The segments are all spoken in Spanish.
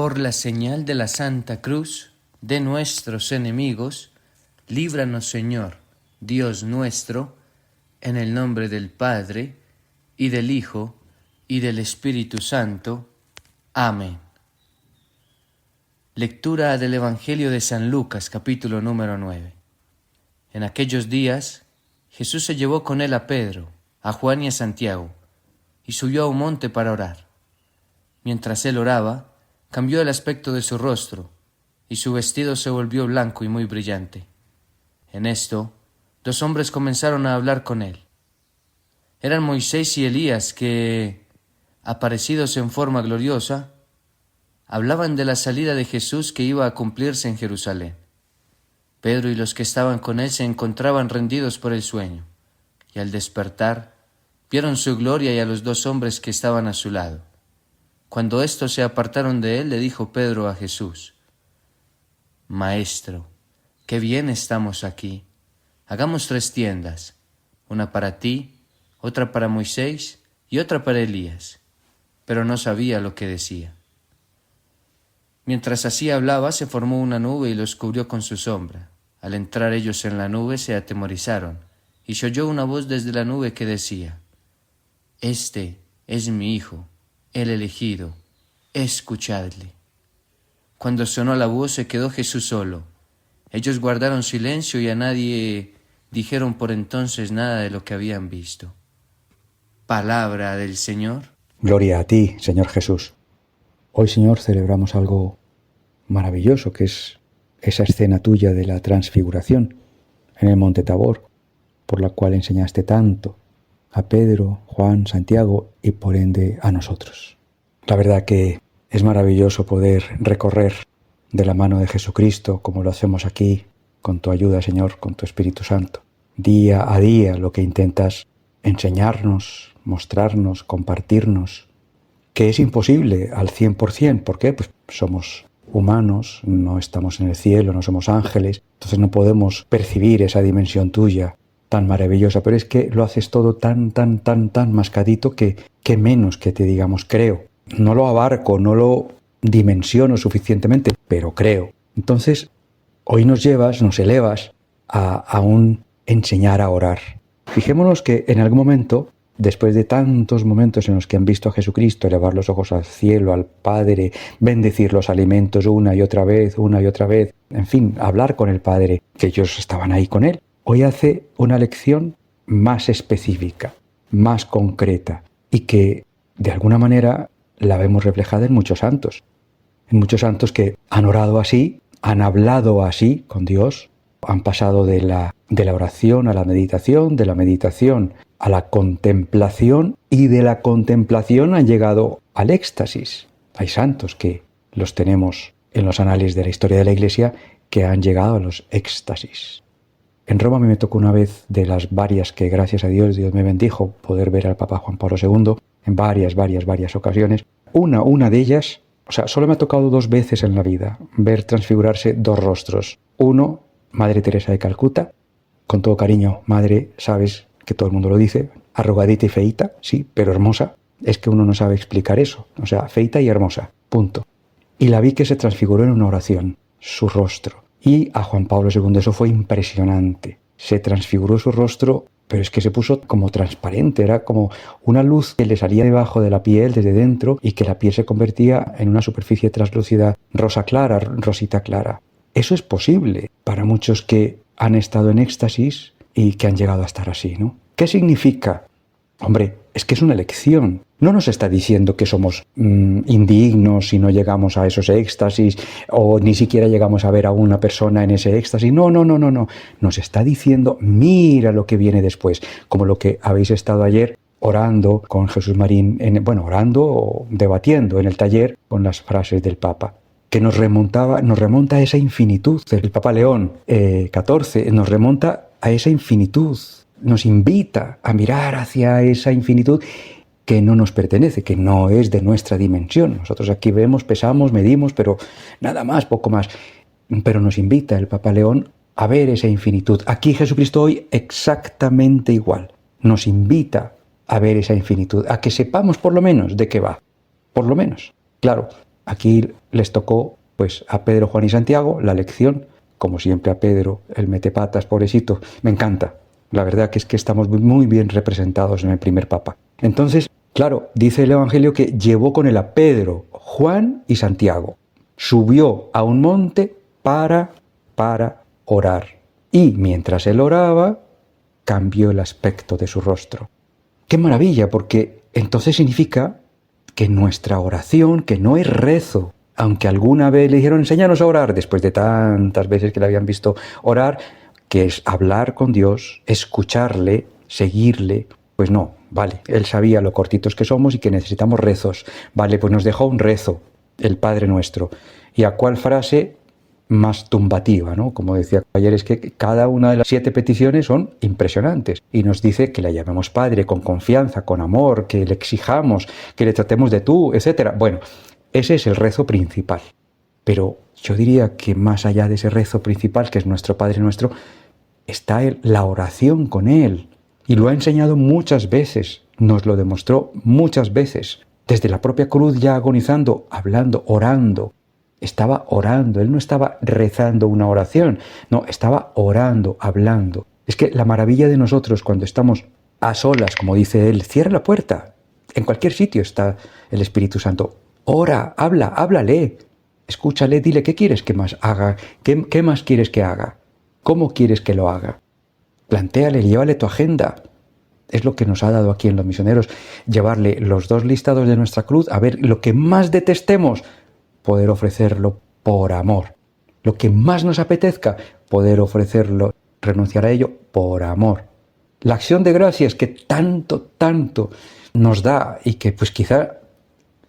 Por la señal de la Santa Cruz de nuestros enemigos, líbranos, Señor, Dios nuestro, en el nombre del Padre, y del Hijo, y del Espíritu Santo. Amén. Lectura del Evangelio de San Lucas, capítulo número 9. En aquellos días, Jesús se llevó con él a Pedro, a Juan y a Santiago, y subió a un monte para orar. Mientras él oraba, cambió el aspecto de su rostro, y su vestido se volvió blanco y muy brillante. En esto, dos hombres comenzaron a hablar con él. Eran Moisés y Elías que, aparecidos en forma gloriosa, hablaban de la salida de Jesús que iba a cumplirse en Jerusalén. Pedro y los que estaban con él se encontraban rendidos por el sueño, y al despertar, vieron su gloria y a los dos hombres que estaban a su lado. Cuando éstos se apartaron de él, le dijo Pedro a Jesús: Maestro, qué bien estamos aquí. Hagamos 3 tiendas, una para ti, otra para Moisés y otra para Elías. Pero no sabía lo que decía. Mientras así hablaba, se formó una nube y los cubrió con su sombra. Al entrar ellos en la nube, se atemorizaron, y se oyó una voz desde la nube que decía: Este es mi Hijo, el elegido, escuchadle. Cuando sonó la voz, se quedó Jesús solo. Ellos guardaron silencio y a nadie dijeron por entonces nada de lo que habían visto. Palabra del Señor. Gloria a ti, Señor Jesús. Hoy, Señor, celebramos algo maravilloso, que es esa escena tuya de la transfiguración en el Monte Tabor, por la cual enseñaste tanto a Pedro, Juan, Santiago y por ende a nosotros. La verdad que es maravilloso poder recorrer de la mano de Jesucristo, como lo hacemos aquí, con tu ayuda, Señor, con tu Espíritu Santo. Día a día lo que intentas enseñarnos, mostrarnos, compartirnos, que es imposible al 100%. ¿Por qué? Pues somos humanos, no estamos en el cielo, no somos ángeles, entonces no podemos percibir esa dimensión tuya tan maravillosa, pero es que lo haces todo tan mascadito que menos que te digamos creo. No lo abarco, no lo dimensiono suficientemente, pero creo. Entonces, hoy nos elevas a un enseñar a orar. Fijémonos que en algún momento, después de tantos momentos en los que han visto a Jesucristo elevar los ojos al cielo, al Padre, bendecir los alimentos una y otra vez, en fin, hablar con el Padre, que ellos estaban ahí con él, hoy hace una lección más específica, más concreta, y que de alguna manera la vemos reflejada en muchos santos que han orado así, han hablado así con Dios, han pasado de la oración a la meditación, de la meditación a la contemplación, y de la contemplación han llegado al éxtasis. Hay santos que los tenemos en los anales de la historia de la Iglesia que han llegado a los éxtasis. En Roma a mí me tocó una vez, de las varias que gracias a Dios me bendijo, poder ver al Papa Juan Pablo II en varias ocasiones. Una de ellas, solo me ha tocado 2 veces en la vida ver transfigurarse 2 rostros. Uno, Madre Teresa de Calcuta, con todo cariño, madre, sabes que todo el mundo lo dice, arrugadita y feíta, sí, pero hermosa. Es que uno no sabe explicar eso, feíta y hermosa, punto. Y la vi que se transfiguró en una oración, su rostro. Y a Juan Pablo II eso fue impresionante. Se transfiguró su rostro, pero es que se puso como transparente, era como una luz que le salía debajo de la piel, desde dentro, y que la piel se convertía en una superficie translúcida rosita clara. Eso es posible para muchos que han estado en éxtasis y que han llegado a estar así, ¿no? ¿Qué significa? Hombre, es que es una elección. No nos está diciendo que somos indignos si no llegamos a esos éxtasis o ni siquiera llegamos a ver a una persona en ese éxtasis. No. Nos está diciendo, mira lo que viene después. Como lo que habéis estado ayer orando con Jesús Marín, orando o debatiendo en el taller con las frases del Papa, que nos remonta a esa infinitud. El Papa León XIV nos remonta a esa infinitud. Nos invita a mirar hacia esa infinitud que no nos pertenece, que no es de nuestra dimensión. Nosotros aquí vemos, pesamos, medimos, pero nada más, poco más. Pero nos invita el Papa León a ver esa infinitud. Aquí Jesucristo hoy exactamente igual. Nos invita a ver esa infinitud, a que sepamos por lo menos de qué va. Por lo menos. Claro, Aquí les tocó pues a Pedro, Juan y Santiago la lección, como siempre a Pedro, el metepatas, pobrecito, me encanta. La verdad que es que estamos muy bien representados en el primer papa. Entonces, claro, dice el Evangelio que llevó con él a Pedro, Juan y Santiago. Subió a un monte para orar. Y mientras él oraba, cambió el aspecto de su rostro. ¡Qué maravilla! Porque entonces significa que nuestra oración, que no es rezo, aunque alguna vez le dijeron enséñanos a orar, después de tantas veces que le habían visto orar, que es hablar con Dios, escucharle, seguirle, pues no, vale, él sabía lo cortitos que somos y que necesitamos rezos, vale, pues nos dejó un rezo, el Padre Nuestro. ¿Y a cuál frase? Más tumbativa, ¿no? Como decía ayer, es que cada una de las 7 peticiones son impresionantes y nos dice que la llamemos Padre con confianza, con amor, que le exijamos, que le tratemos de tú, etc. Bueno, ese es el rezo principal. Pero yo diría que más allá de ese rezo principal, que es nuestro Padre Nuestro, está la oración con Él. Y lo ha enseñado muchas veces, nos lo demostró muchas veces. Desde la propia cruz ya agonizando, hablando, orando. Estaba orando, Él no estaba rezando una oración, no, estaba orando, hablando. Es que la maravilla de nosotros cuando estamos a solas, como dice Él, cierra la puerta. En cualquier sitio está el Espíritu Santo. Ora, háblale, escúchale, dile qué quieres que más haga, qué más quieres que haga, cómo quieres que lo haga. Plantéale, llévale tu agenda. Es lo que nos ha dado aquí en Los Misioneros, llevarle los 2 listados de nuestra cruz, a ver lo que más detestemos, poder ofrecerlo por amor. Lo que más nos apetezca, poder ofrecerlo, renunciar a ello por amor. La acción de gracias que tanto nos da y que pues quizá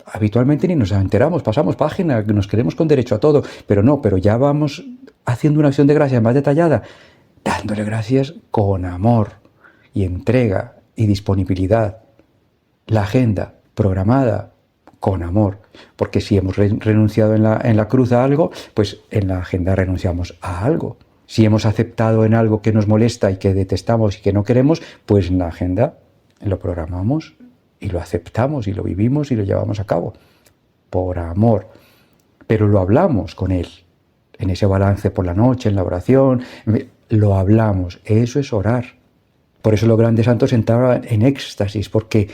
habitualmente ni nos enteramos, pasamos página, nos quedemos con derecho a todo, pero ya vamos haciendo una acción de gracias más detallada, dándole gracias con amor y entrega y disponibilidad. La agenda programada con amor, porque si hemos renunciado en la cruz a algo, pues en la agenda renunciamos a algo. Si hemos aceptado en algo que nos molesta y que detestamos y que no queremos, pues en la agenda lo programamos y lo aceptamos y lo vivimos y lo llevamos a cabo por amor. Pero lo hablamos con Él, en ese balance por la noche, en la oración, lo hablamos. Eso es orar. Por eso los grandes santos entraban en éxtasis, porque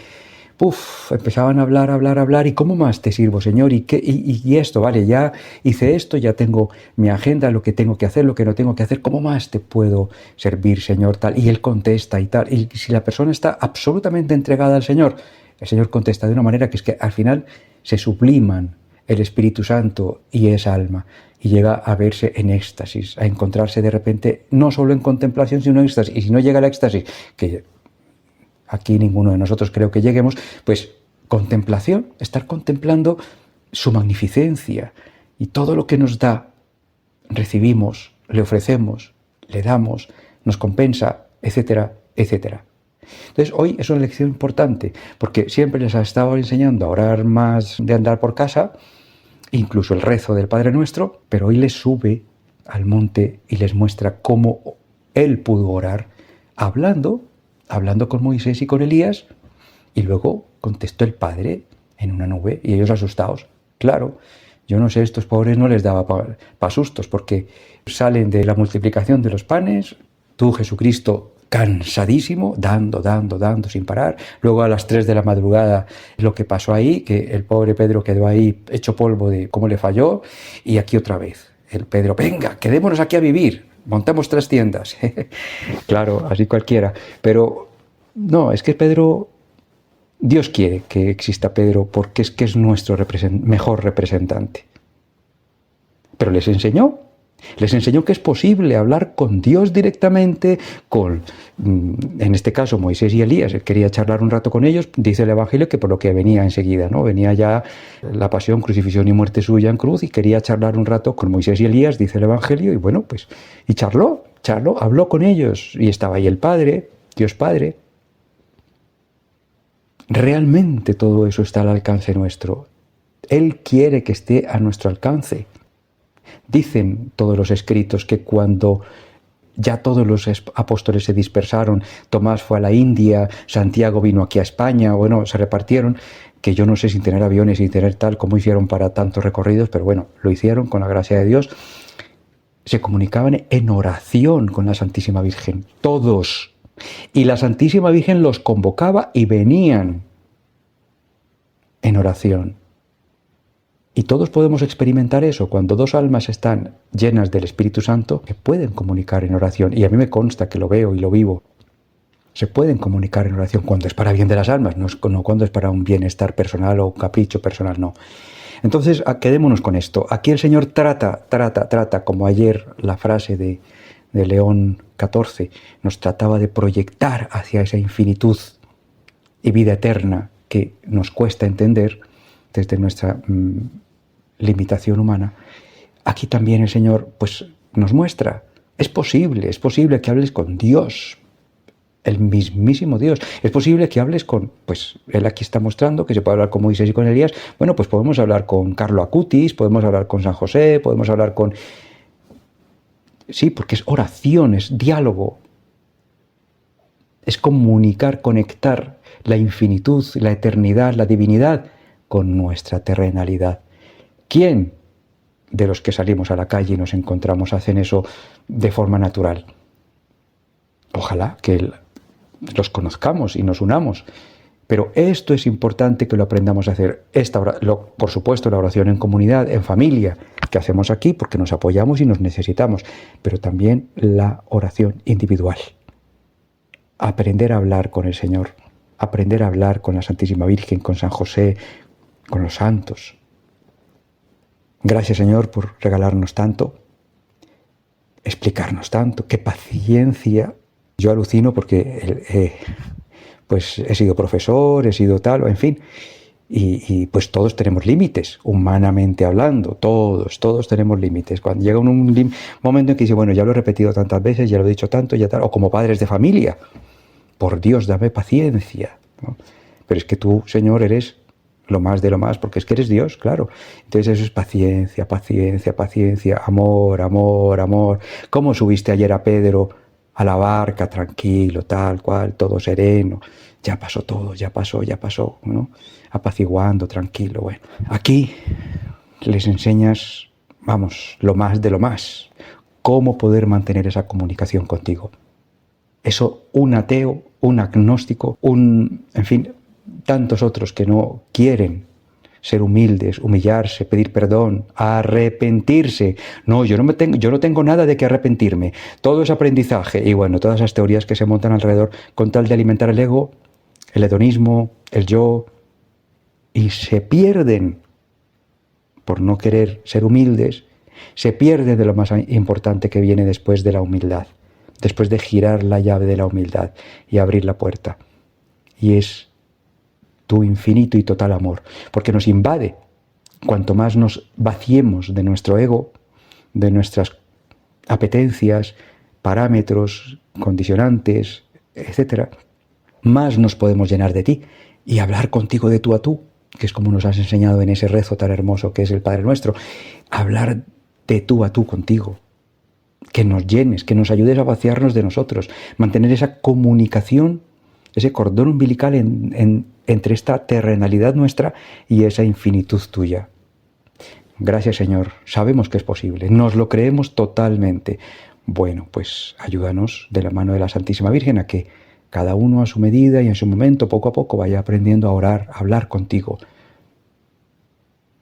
empezaban a hablar, ¿y cómo más te sirvo, Señor? ¿Y esto? Vale, ya hice esto, ya tengo mi agenda, lo que tengo que hacer, lo que no tengo que hacer, ¿cómo más te puedo servir, Señor? Tal, y Él contesta y tal. Y si la persona está absolutamente entregada al Señor, el Señor contesta de una manera que es que al final se subliman el Espíritu Santo y esa alma, y llega a verse en éxtasis, a encontrarse de repente, no solo en contemplación, sino en éxtasis. Y si no llega al éxtasis, que aquí ninguno de nosotros creo que lleguemos, pues contemplación, estar contemplando su magnificencia y todo lo que nos da, recibimos, le ofrecemos, le damos, nos compensa, etcétera, etcétera. Entonces hoy es una lección importante, porque siempre les ha estado enseñando a orar más de andar por casa, incluso el rezo del Padre Nuestro, pero hoy les sube al monte y les muestra cómo Él pudo orar, hablando con Moisés y con Elías, y luego contestó el Padre en una nube, y ellos asustados. Claro, yo no sé, estos pobres no les daba pa sustos, porque salen de la multiplicación de los panes, tú, Jesucristo, cansadísimo, dando sin parar. Luego a las 3 de la madrugada lo que pasó ahí, que el pobre Pedro quedó ahí hecho polvo de cómo le falló, y aquí otra vez. El Pedro, venga, quedémonos aquí a vivir, montamos 3 tiendas. Claro, así cualquiera. Pero no, es que Pedro, Dios quiere que exista Pedro porque es que es nuestro mejor representante. Pero les enseñó que es posible hablar con Dios directamente, en este caso Moisés y Elías. Él quería charlar un rato con ellos, dice el Evangelio que por lo que venía enseguida, ¿no? Venía ya la pasión, crucifixión y muerte suya en cruz y quería charlar un rato con Moisés y Elías, dice el Evangelio, y bueno, pues, y charló, habló con ellos, y estaba ahí el Padre, Dios Padre. Realmente todo eso está al alcance nuestro. Él quiere que esté a nuestro alcance. Dicen todos los escritos que cuando ya todos los apóstoles se dispersaron, Tomás fue a la India, Santiago vino aquí a España, bueno, se repartieron, que yo no sé, sin tener aviones, sin tener tal, cómo hicieron para tantos recorridos, pero bueno, lo hicieron con la gracia de Dios. Se comunicaban en oración con la Santísima Virgen, todos. Y la Santísima Virgen los convocaba y venían en oración. Y todos podemos experimentar eso, cuando dos almas están llenas del Espíritu Santo, que pueden comunicar en oración. Y a mí me consta que lo veo y lo vivo. Se pueden comunicar en oración cuando es para bien de las almas, no cuando es para un bienestar personal o un capricho personal, no. Entonces, quedémonos con esto. Aquí el Señor trata, como ayer la frase de León XIV nos trataba de proyectar hacia esa infinitud y vida eterna que nos cuesta entender desde nuestra limitación humana. Aquí también el Señor pues nos muestra, es posible que hables con Dios, el mismísimo Dios. Es posible que hables con, pues Él aquí está mostrando que se puede hablar con Moisés y con Elías. Bueno, pues podemos hablar con Carlo Acutis, podemos hablar con San José, podemos hablar con... Sí, porque es oración, es diálogo. Es comunicar, conectar la infinitud, la eternidad, la divinidad con nuestra terrenalidad. ¿Quién de los que salimos a la calle y nos encontramos hacen eso de forma natural? Ojalá que los conozcamos y nos unamos. Pero esto es importante que lo aprendamos a hacer. Por supuesto, la oración en comunidad, en familia, que hacemos aquí porque nos apoyamos y nos necesitamos. Pero también la oración individual. Aprender a hablar con el Señor. Aprender a hablar con la Santísima Virgen, con San José, con los santos. Gracias, Señor, por regalarnos tanto, explicarnos tanto. ¡Qué paciencia! Yo alucino porque pues he sido profesor, he sido tal, en fin, y pues todos tenemos límites, humanamente hablando, todos tenemos límites. Cuando llega un momento en que dice, bueno, ya lo he repetido tantas veces, ya lo he dicho tanto, ya tal, o como padres de familia, por Dios, dame paciencia, ¿no? Pero es que tú, Señor, eres lo más de lo más, porque es que eres Dios, claro. Entonces eso es paciencia, amor. ¿Cómo subiste ayer a Pedro a la barca, tranquilo, tal cual, todo sereno? Ya pasó todo, ya pasó, ¿no? Apaciguando, tranquilo. Bueno, aquí les enseñas, vamos, lo más de lo más. Cómo poder mantener esa comunicación contigo. Eso un ateo, un agnóstico, en fin, tantos otros que no quieren ser humildes, humillarse, pedir perdón, arrepentirse. No, yo no tengo nada de que arrepentirme. Todo es aprendizaje. Y bueno, todas esas teorías que se montan alrededor con tal de alimentar el ego, el hedonismo, el yo, y se pierden por no querer ser humildes, se pierden de lo más importante que viene después de la humildad, después de girar la llave de la humildad y abrir la puerta. Y es tu infinito y total amor, porque nos invade. Cuanto más nos vaciemos de nuestro ego, de nuestras apetencias, parámetros, condicionantes, etc., más nos podemos llenar de ti y hablar contigo de tú a tú, que es como nos has enseñado en ese rezo tan hermoso que es el Padre Nuestro. Hablar de tú a tú contigo, que nos llenes, que nos ayudes a vaciarnos de nosotros, mantener esa comunicación, ese cordón umbilical entre esta terrenalidad nuestra y esa infinitud tuya. Gracias, Señor. Sabemos que es posible. Nos lo creemos totalmente. Bueno, pues ayúdanos de la mano de la Santísima Virgen a que cada uno a su medida y en su momento, poco a poco, vaya aprendiendo a orar, a hablar contigo.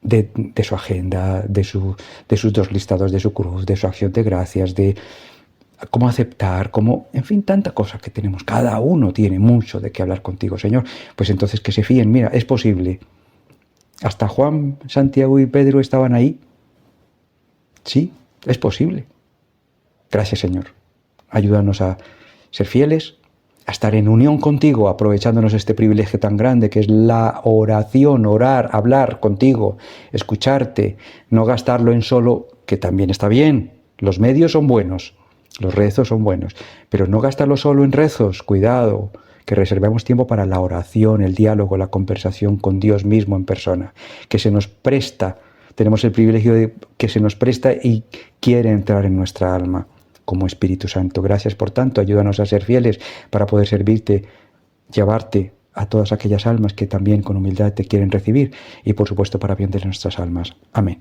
De su agenda, de sus 2 listados de su cruz, de su acción de gracias, de cómo aceptar, en fin, tanta cosa que tenemos. Cada uno tiene mucho de qué hablar contigo, Señor. Pues entonces que se fíen, mira, es posible. Hasta Juan, Santiago y Pedro estaban ahí. Sí, es posible. Gracias, Señor. Ayúdanos a ser fieles, a estar en unión contigo, aprovechándonos este privilegio tan grande que es la oración, orar, hablar contigo, escucharte, no gastarlo en solo, que también está bien. Los medios son buenos. Los rezos son buenos, pero no gastarlo solo en rezos, cuidado, que reservemos tiempo para la oración, el diálogo, la conversación con Dios mismo en persona, que se nos presta, tenemos el privilegio de que se nos presta y quiere entrar en nuestra alma como Espíritu Santo. Gracias por tanto, ayúdanos a ser fieles para poder servirte, llevarte a todas aquellas almas que también con humildad te quieren recibir y por supuesto para bien de nuestras almas. Amén.